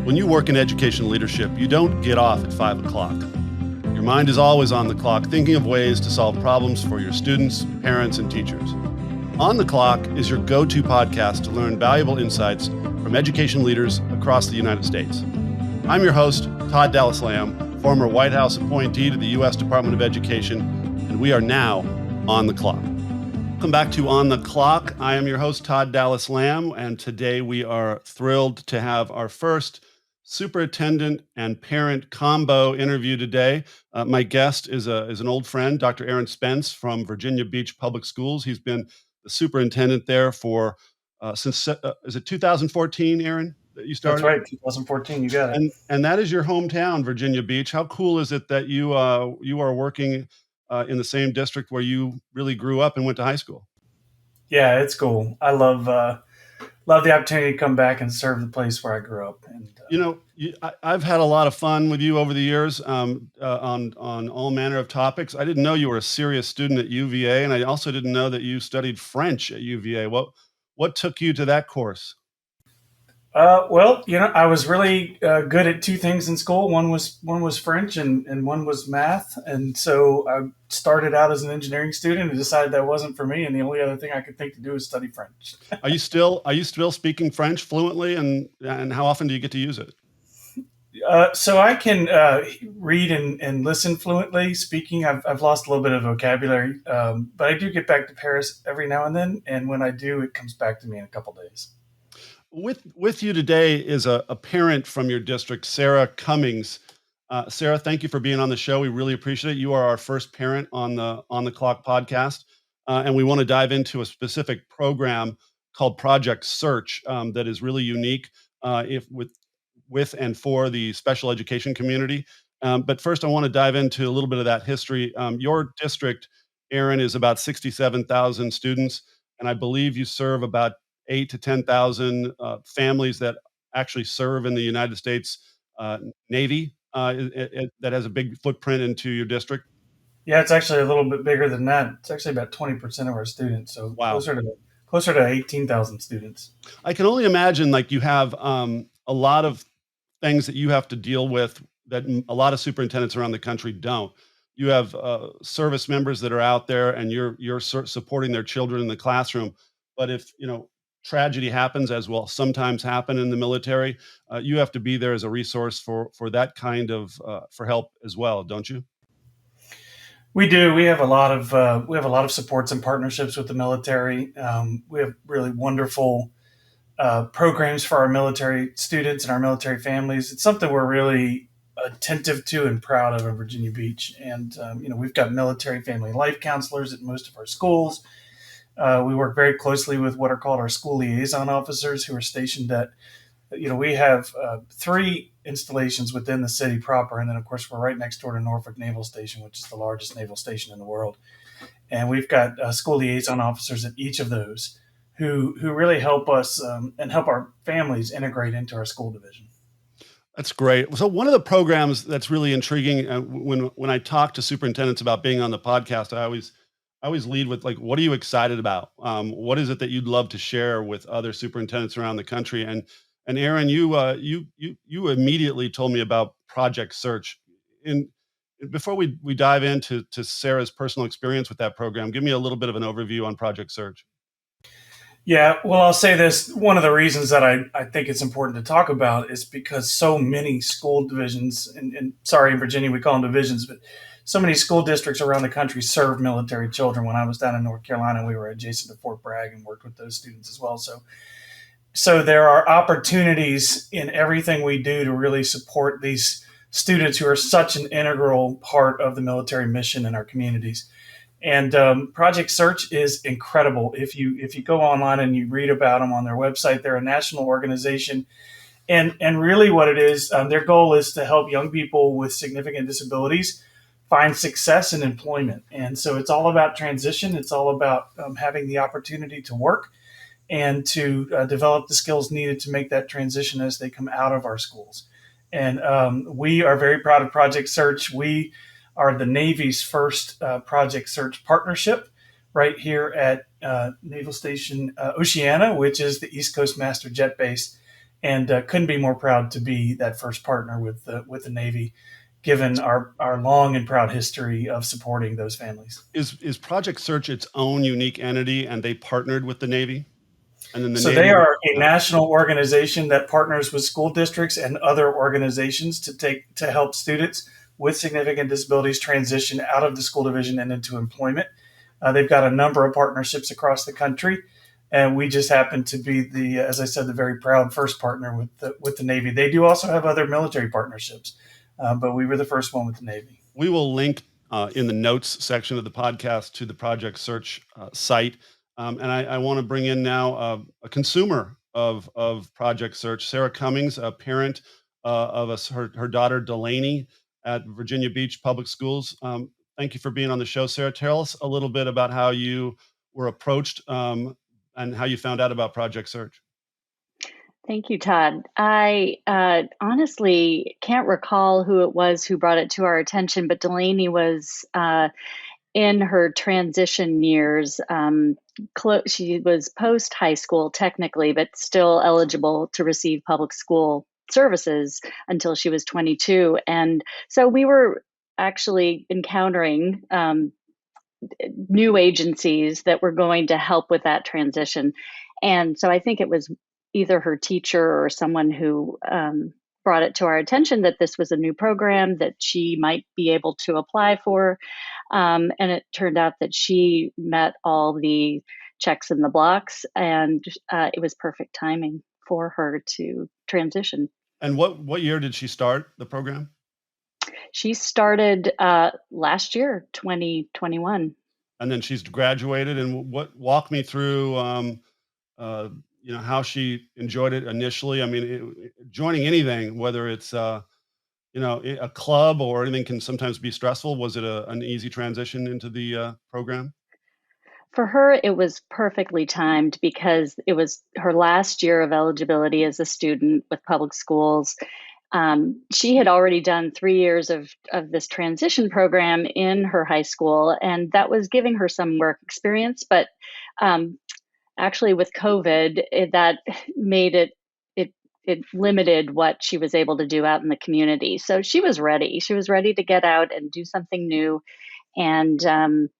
When you work in education leadership, you don't get off at 5 o'clock. Your mind is always on the clock, thinking of ways to solve problems for your students, parents, and teachers. On the Clock is your go-to podcast to learn valuable insights from education leaders across the United States. I'm your host, Todd Dallas Lamb, former White House appointee to the U.S. Department of Education, and we are now on the clock. Welcome back to On the Clock. I am your host, Todd Dallas Lamb, and today we are thrilled to have our first superintendent and parent combo interview today. My guest is an old friend, Dr. Aaron Spence from Virginia Beach Public Schools. He's been the superintendent there for since, is it 2014, Aaron, that you started? That's right, 2014, you got it. And that is your hometown, Virginia Beach. How cool is it that you are working in the same district where you really grew up and went to high school? Yeah, it's cool. I love the opportunity to come back and serve the place where I grew up. And I've had a lot of fun with you over the years on all manner of topics. I didn't know you were a serious student at UVA, and I also didn't know that you studied French at UVA. What took you to that course? Well, I was really good at two things in school. One was French and one was math. And so I started out as an engineering student and decided that wasn't for me. And the only other thing I could think to do was study French. Are you still speaking French fluently? And how often do you get to use it? So I can read and listen fluently. Speaking, I've lost a little bit of vocabulary, but I do get back to Paris every now and then. And when I do, it comes back to me in a couple days. With you today is a parent from your district, Sarah Cummings. Sarah, thank you for being on the show. We really appreciate it. You are our first parent on the Clock podcast, and we want to dive into a specific program called Project Search that is really unique with and for the special education community. But first, I want to dive into a little bit of that history. Your district, Aaron, is about 67,000 students, and I believe you serve about 8 to 10,000 families that actually serve in the United States Navy that has a big footprint into your district. Yeah, it's actually a little bit bigger than that. It's actually about 20% of our students, so wow. closer to 18,000 students. I can only imagine, like, you have a lot of things that you have to deal with that a lot of superintendents around the country don't. You have service members that are out there, and you're supporting their children in the classroom. But if tragedy happens, as will sometimes happen in the military, you have to be there as a resource for that kind of for help as well, don't you? We do. We have a lot of supports and partnerships with the military. We have really wonderful programs for our military students and our military families. It's something we're really attentive to and proud of in Virginia Beach. And we've got military family life counselors at most of our schools. We work very closely with what are called our school liaison officers, who are stationed at, we have 3 installations within the city proper. And then, of course, we're right next door to Norfolk Naval Station, which is the largest naval station in the world. And we've got school liaison officers at each of those who really help us and help our families integrate into our school division. That's great. So one of the programs that's really intriguing, when I talk to superintendents about being on the podcast, I always lead with, like, what are you excited about? What is it that you'd love to share with other superintendents around the country? And Aaron, you immediately told me about Project Search. Before we dive into Sarah's personal experience with that program, give me a little bit of an overview on Project Search. Yeah, well, I'll say this. One of the reasons that I think it's important to talk about is because so many school divisions, and sorry, in Virginia we call them divisions, but so many school districts around the country serve military children. When I was down in North Carolina, we were adjacent to Fort Bragg and worked with those students as well. So there are opportunities in everything we do to really support these students who are such an integral part of the military mission in our communities. And Project Search is incredible. If you go online and you read about them on their website, they're a national organization. And really what it is, their goal is to help young people with significant disabilities find success in employment. And so it's all about transition. It's all about having the opportunity to work and to develop the skills needed to make that transition as they come out of our schools. And we are very proud of Project Search. We are the Navy's first Project Search partnership right here at Naval Station Oceana, which is the East Coast Master Jet Base. and couldn't be more proud to be that first partner with the Navy, given our long and proud history of supporting those families. Is Project Search its own unique entity, and they partnered with the Navy, and then the So they Navy? are a national organization that partners with school districts and other organizations to help students with significant disabilities transition out of the school division and into employment. They've got a number of partnerships across the country, and we just happen to be as I said, the very proud first partner with the Navy. They do also have other military partnerships, but we were the first one with the Navy. We will link in the notes section of the podcast to the Project Search site. And I want to bring in now a consumer of Project Search, Sarah Cummings, a parent of her daughter Delaney at Virginia Beach Public Schools. Thank you for being on the show, Sarah. Tell us a little bit about how you were approached and how you found out about Project Search. Thank you, Todd. I honestly can't recall who it was who brought it to our attention, but Delaney was in her transition years. She was post high school technically, but still eligible to receive public school services until she was 22. And so we were actually encountering new agencies that were going to help with that transition. And so I think it was either her teacher or someone who brought it to our attention that this was a new program that she might be able to apply for. And it turned out that she met all the checks in the blocks, and it was perfect timing for her to transition. And what year did she start the program? She started last year, 2021. And then she's graduated. And walk me through how she enjoyed it initially. I mean, joining anything, whether it's a club or anything, can sometimes be stressful. Was it an easy transition into the program? For her, it was perfectly timed because it was her last year of eligibility as a student with public schools. She had already done 3 years of this transition program in her high school, and that was giving her some work experience. But actually, with COVID, that made it limited what she was able to do out in the community. So she was ready. She was ready to get out and do something new, and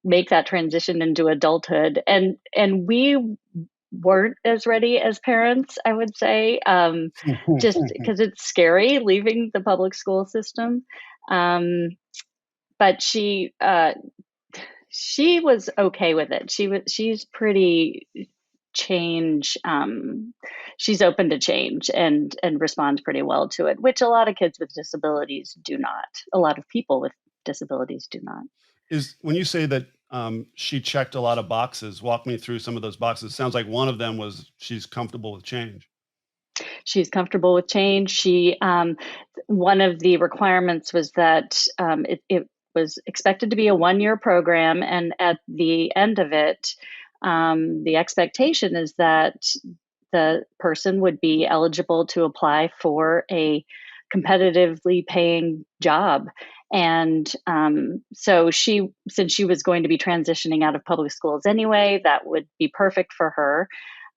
make that transition into adulthood. And we weren't as ready as parents, I would say, just because it's scary leaving the public school system. But she was okay with it. She's pretty change. She's open to change and responds pretty well to it, which a lot of kids with disabilities do not. A lot of people with disabilities do not. Is when you say that she checked a lot of boxes, walk me through some of those boxes. It sounds like one of them was she's comfortable with change. She's comfortable with change. One of the requirements was that it was expected to be a 1-year program, and at the end of it, the expectation is that the person would be eligible to apply for a competitively paying job. And so since she was going to be transitioning out of public schools anyway, that would be perfect for her.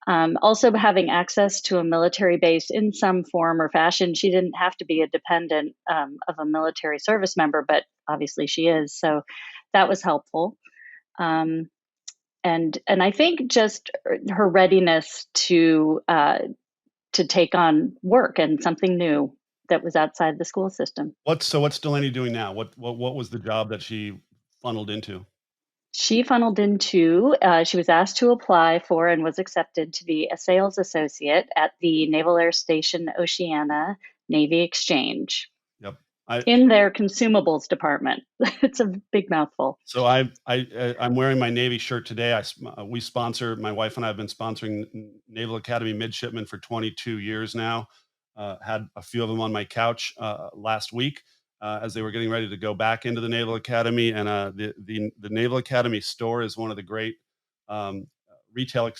Also, having access to a military base in some form or fashion. She didn't have to be a dependent of a military service member, but obviously she is. So that was helpful. And I think just her readiness to take on work and something new that was outside the school system. What's Delaney doing now? What was the job that she funneled into? She funneled into, she was asked to apply for and was accepted to be a sales associate at the Naval Air Station Oceana Navy Exchange. Yep. In their consumables department. It's a big mouthful. So I'm wearing my Navy shirt today. We sponsor, my wife and I have been sponsoring Naval Academy midshipmen for 22 years now. Had a few of them on my couch last week as they were getting ready to go back into the Naval Academy. And the Naval Academy store is one of the great retail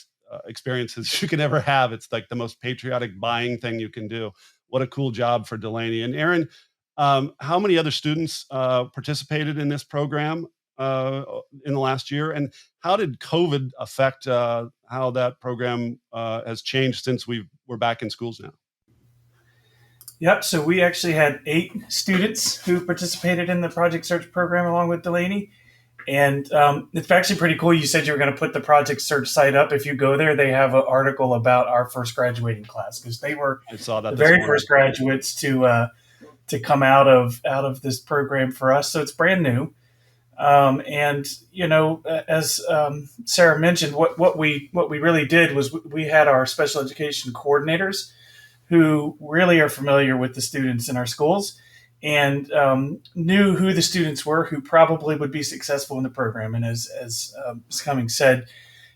experiences you can ever have. It's like the most patriotic buying thing you can do. What a cool job for Delaney. And Aaron, how many other students participated in this program? in the last year? And how did COVID affect how that program has changed since we're back in schools now? Yep. So we actually had 8 students who participated in the Project Search program along with Delaney. And it's actually pretty cool. You said you were going to put the Project Search site up. If you go there, they have an article about our first graduating class, because they were I saw that the this very morning. first graduates to come out of this program for us. So it's brand new. And as Sarah mentioned, what we really did was we had our special education coordinators who really are familiar with the students in our schools, and knew who the students were who probably would be successful in the program. And as Ms. Cummings said,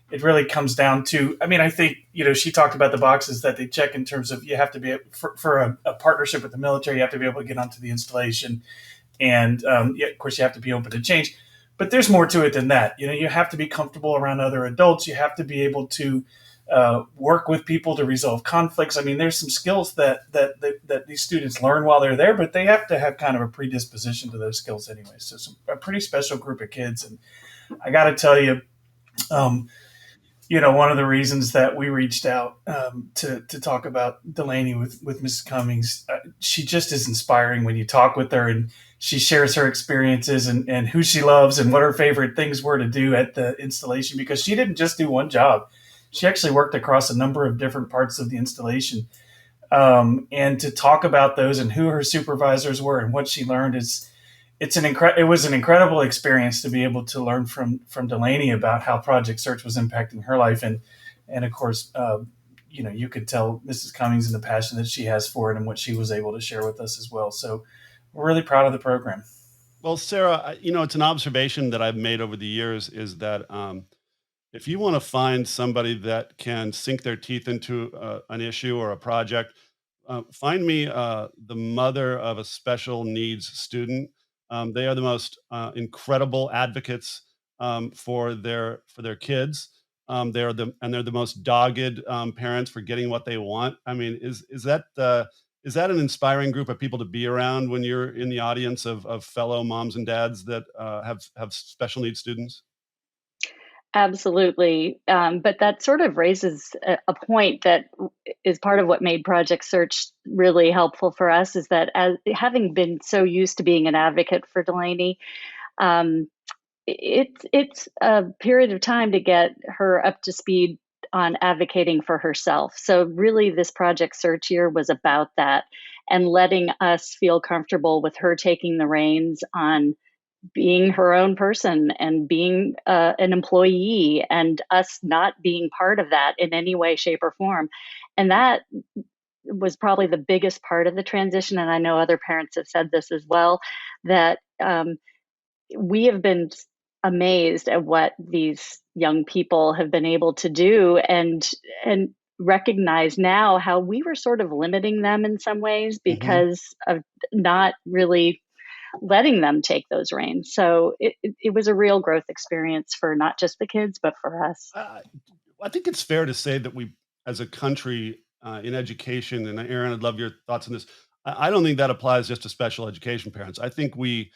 it really comes down to, I think, she talked about the boxes that they check in terms of, you have to be, for a partnership with the military, you have to be able to get onto the installation. And of course, you have to be open to change. But there's more to it than that. You have to be comfortable around other adults. You have to be able to work with people to resolve conflicts. There's some skills that these students learn while they're there, but they have to have kind of a predisposition to those skills anyway. So a pretty special group of kids. And I got to tell you, one of the reasons that we reached out to talk about Delaney with Mrs. Cummings, she just is inspiring when you talk with her, and she shares her experiences and who she loves and what her favorite things were to do at the installation, because she didn't just do one job. She actually worked across a number of different parts of the installation. And to talk about those and who her supervisors were and what she learned it was an incredible experience to be able to learn from Delaney about how Project Search was impacting her life. And of course, you could tell Mrs. Cummings and the passion that she has for it and what she was able to share with us as well. So we're really proud of the program. Well, Sarah, it's an observation that I've made over the years, is that if you want to find somebody that can sink their teeth into an issue or a project, find me the mother of a special needs student. They are the most incredible advocates for their kids. They're the most dogged parents for getting what they want. Is that an inspiring group of people to be around when you're in the audience of fellow moms and dads that have special needs students? Absolutely. But that sort of raises a point that is part of what made Project Search really helpful for us, is that, as having been so used to being an advocate for Delaney, um, it's a period of time to get her up to speed on advocating for herself. So really, this Project Search year was about that, and letting us feel comfortable with her taking the reins on being her own person and being an employee, and us not being part of that in any way, shape, or form. And that was probably the biggest part of the transition. And I know other parents have said this as well, that we have been amazed at what these young people have been able to do, and recognize now how we were sort of limiting them in some ways Hmm. because of not really letting them take those reins. So it was a real growth experience for not just the kids, but for us. I think it's fair to say that we, as a country, in education, and Aaron, I'd love your thoughts on this. I don't think that applies just to special education parents. I think we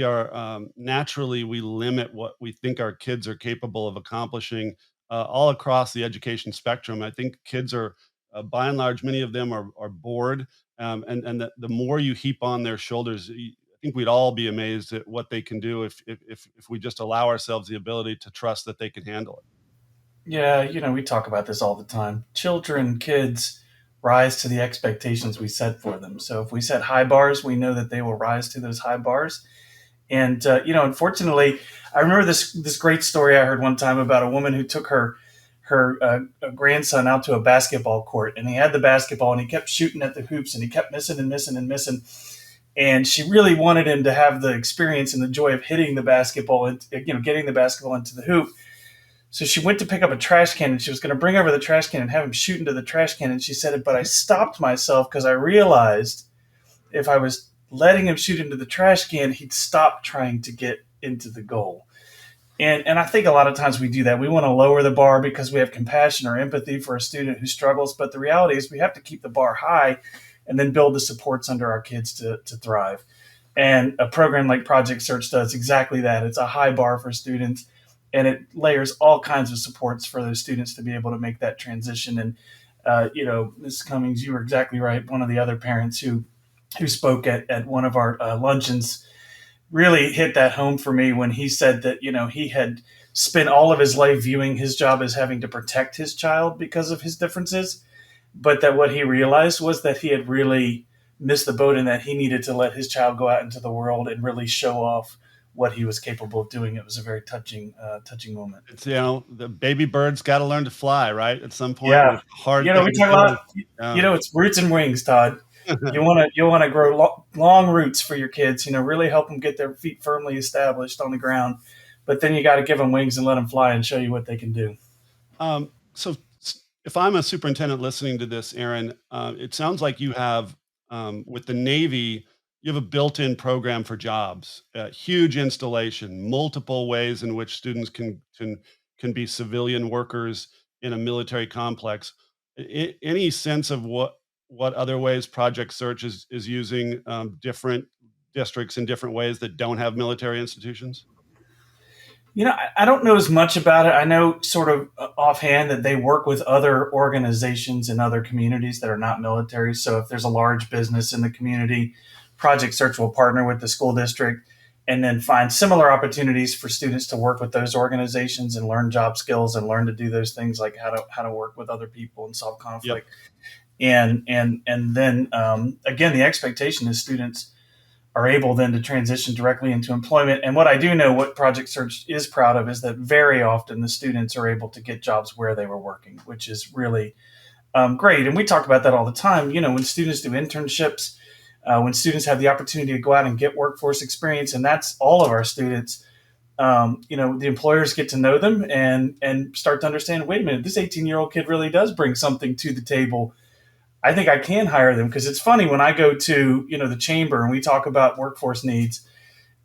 are naturally, we limit what we think our kids are capable of accomplishing all across the education spectrum. I think kids are, by and large, many of them are bored, and the more you heap on their shoulders, I think we'd all be amazed at what they can do if we just allow ourselves the ability to trust that they can handle it. Yeah, we talk about this all the time. Children, kids rise to the expectations we set for them. So if we set high bars, we know that they will rise to those high bars. And unfortunately, I remember this great story I heard one time about a woman who took her grandson out to a basketball court, and he had the basketball, and he kept shooting at the hoops, and he kept missing and missing and missing. And she really wanted him to have the experience and the joy of hitting the basketball and getting the basketball into the hoop. So she went to pick up a trash can, and she was going to bring over the trash can and have him shoot into the trash can. And she said, but I stopped myself because I realized if I was letting him shoot into the trash can, he'd stop trying to get into the goal. And I think a lot of times we do that. We want to lower the bar because we have compassion or empathy for a student who struggles. But the reality is we have to keep the bar high and then build the supports under our kids to thrive. And a program like Project Search does exactly that. It's a high bar for students, and it layers all kinds of supports for those students to be able to make that transition. And Ms. Cummings, you were exactly right. One of the other parents who spoke at one of our luncheons really hit that home for me when he said that he had spent all of his life viewing his job as having to protect his child because of his differences, but that what he realized was that he had really missed the boat and that he needed to let his child go out into the world and really show off what he was capable of doing. It was a very touching moment. It's, the baby bird's got to learn to fly, right? At some point, and Yeah, it's a hard we thing to talk about do. Yeah. it's roots and wings, Todd. You want to grow long roots for your kids. Really help them get their feet firmly established on the ground, but then you got to give them wings and let them fly and show you what they can do. So if I'm a superintendent listening to this, Aaron, it sounds like you have, with the Navy, you have a built-in program for jobs, a huge installation, multiple ways in which students can be civilian workers in a military complex. Any sense of what other ways Project Search is using different districts in different ways that don't have military institutions? I don't know as much about it. I know sort of offhand that they work with other organizations in other communities that are not military. So if there's a large business in the community, Project Search will partner with the school district and then find similar opportunities for students to work with those organizations and learn job skills and learn to do those things like how to work with other people and solve Yep. conflict. And then again, the expectation is students are able then to transition directly into employment. And what I do know, what Project Search is proud of, is that very often the students are able to get jobs where they were working, which is really great. And we talk about that all the time. When students do internships, when students have the opportunity to go out and get workforce experience, and that's all of our students. The employers get to know them and start to understand. Wait a minute, this 18-year-old kid really does bring something to the table. I think I can hire them, because it's funny when I go to the chamber and we talk about workforce needs.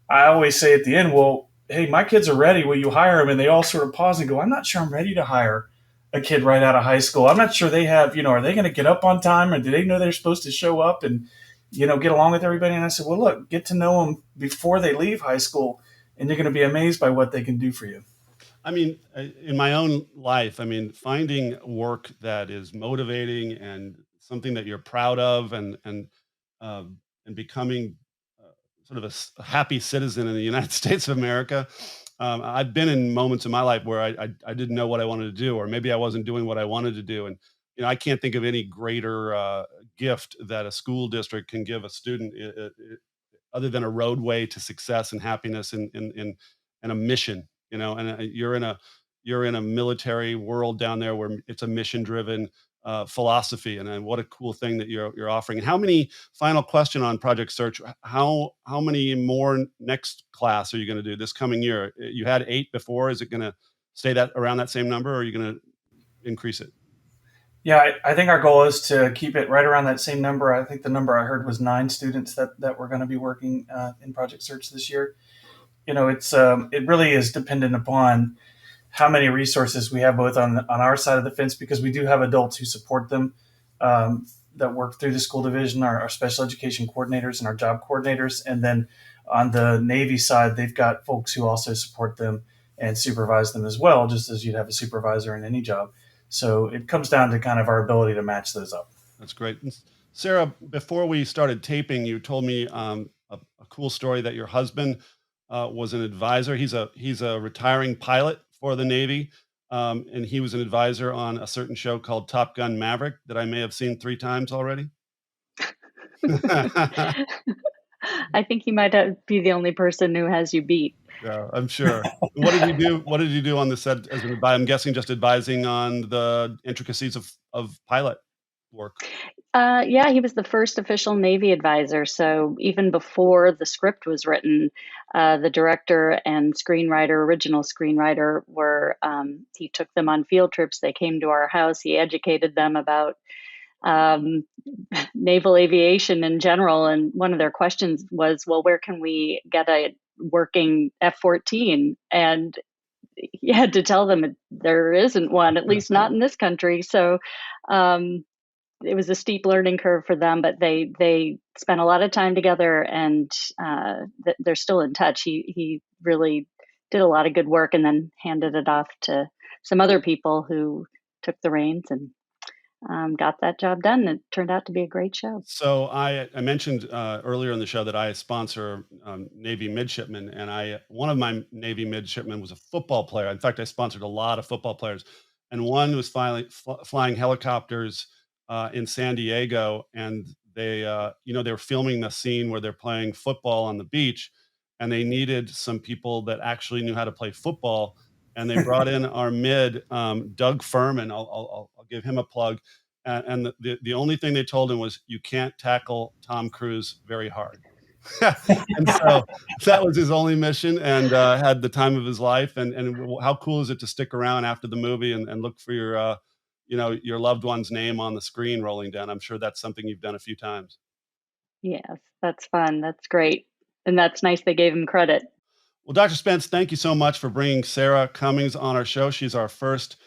I always say at the end, well, hey, my kids are ready. Will you hire them? And they all sort of pause and go, I'm not sure I'm ready to hire a kid right out of high school. I'm not sure they have, are they going to get up on time, or do they know they're supposed to show up and get along with everybody? And I said, well, look, get to know them before they leave high school, and you're going to be amazed by what they can do for you. I mean, in my own life, finding work that is motivating and something that you're proud of, and becoming sort of a happy citizen in the United States of America. I've been in moments in my life where I didn't know what I wanted to do, or maybe I wasn't doing what I wanted to do, and I can't think of any greater gift that a school district can give a student, other than a roadway to success and happiness, and a mission. And you're in a military world down there where it's a mission driven philosophy, and what a cool thing that you're offering. And how many, final question on Project Search, how many more next class are you going to do this coming year? You had 8 before. Is it going to stay that around that same number, or are you going to increase it? Yeah, I think our goal is to keep it right around that same number. I think the number I heard was 9 students that we're going to be working in Project Search this year. It really is dependent upon how many resources we have both on our side of the fence, because we do have adults who support them, that work through the school division, our special education coordinators and our job coordinators. And then on the Navy side, they've got folks who also support them and supervise them as well, just as you'd have a supervisor in any job. So it comes down to kind of our ability to match those up. That's great. And Sarah, before we started taping, you told me a cool story that your husband was an advisor. He's a retiring pilot for the Navy, and he was an advisor on a certain show called Top Gun Maverick that I may have seen 3 times already. I think you might be the only person who has you beat. Yeah, I'm sure. What did you do? What did you do on the set as an advisor? I'm guessing just advising on the intricacies of pilot work. Yeah, he was the first official Navy advisor. So even before the script was written, the director and original screenwriter, he took them on field trips. They came to our house. He educated them about um, naval aviation in general. And one of their questions was, well, where can we get a working F-14? And he had to tell them there isn't one, at least not in this country. So, um, it was a steep learning curve for them, but they spent a lot of time together, and they're still in touch. He really did a lot of good work, and then handed it off to some other people who took the reins and got that job done. It turned out to be a great show. So I mentioned earlier in the show that I sponsor Navy midshipmen, and one of my Navy midshipmen was a football player. In fact, I sponsored a lot of football players, and one was flying helicopters in San Diego, and they were filming the scene where they're playing football on the beach, and they needed some people that actually knew how to play football, and they brought in our mid Doug Furman. I'll give him a plug. And the only thing they told him was, you can't tackle Tom Cruise very hard. And so that was his only mission, and had the time of his life. And how cool is it to stick around after the movie and look for your loved one's name on the screen rolling down? I'm sure that's something you've done a few times. Yes, that's fun. That's great. And that's nice they gave him credit. Well, Dr. Spence, thank you so much for bringing Sarah Cummings on our show. She's our first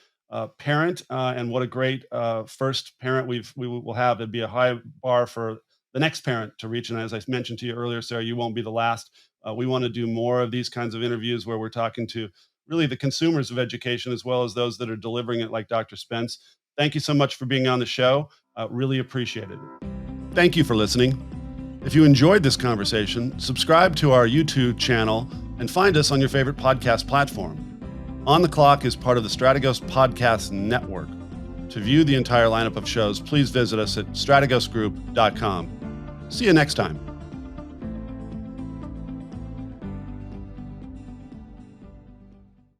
parent, and what a great first parent we will have. It'd be a high bar for the next parent to reach. And as I mentioned to you earlier, Sarah, you won't be the last. We want to do more of these kinds of interviews where we're talking to really the consumers of education, as well as those that are delivering it, like Dr. Spence. Thank you so much for being on the show. Really appreciate it. Thank you for listening. If you enjoyed this conversation, subscribe to our YouTube channel and find us on your favorite podcast platform. On the Clock is part of the Strategos Podcast Network. To view the entire lineup of shows, please visit us at strategosgroup.com. See you next time.